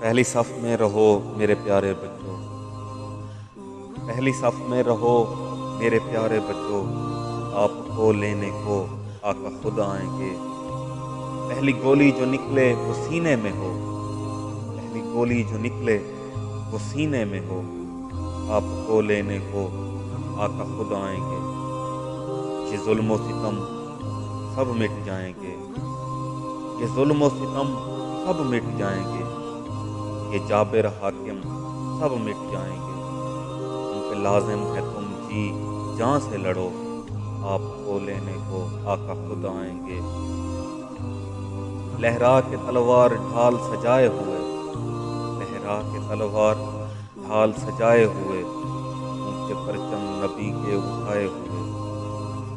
پہلی صف میں رہو میرے پیارے بچوں، پہلی صف میں رہو میرے پیارے بچوں، آپ کو لینے کو آقا خود آئیں گے۔ پہلی گولی جو نکلے وہ سینے میں ہو، پہلی گولی جو نکلے وہ سینے میں ہو، آپ کو لینے کو آقا خود آئیں گے۔ یہ ظلم و ستم سب مٹ جائیں گے، یہ ظلم و ستم سب مٹ جائیں گے، یہ جابر حاکم سب مٹ جائیں گے۔ تم پہ لازم ہے تم جی جان سے لڑو، آپ کو لینے کو آقا خود آئیں گے۔ لہرا کے تلوار ڈھال سجائے ہوئے، لہرا کے تلوار ڈھال سجائے ہوئے، اونچے پرچم نبی کے اٹھائے ہوئے،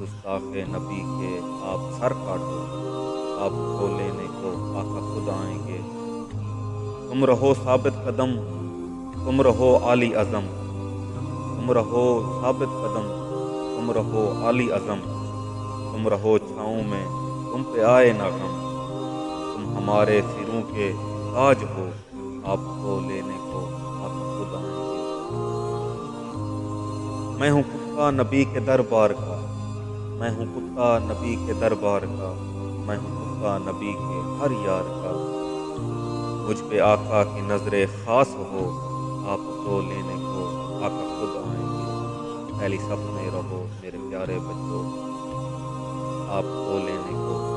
گستاخ نبی کے آپ سر کاٹو، آپ کو لینے کو آقا خود آئیں گے۔ تم رہو ثابت قدم، تم رہو عالی عزم، تم رہو ثابت قدم، تم رہو عالی عزم، تم رہو چھاؤں میں تم پہ آئے نہ غم، تم ہمارے سروں کے تاج ہو، آپ کو لینے کو آقا خود آئیں گے۔ میں ہوں کتا نبی کے دربار کا، میں ہوں کتا نبی کے دربار کا، میں ہوں کتا نبی کے ہر یار کا، مجھ پہ آقا کی نظر خاص ہو، آپ کو لینے کو آقا خود آئیں گے۔ پہلی صف میں رہو میرے پیارے بچوں، آپ کو لینے کو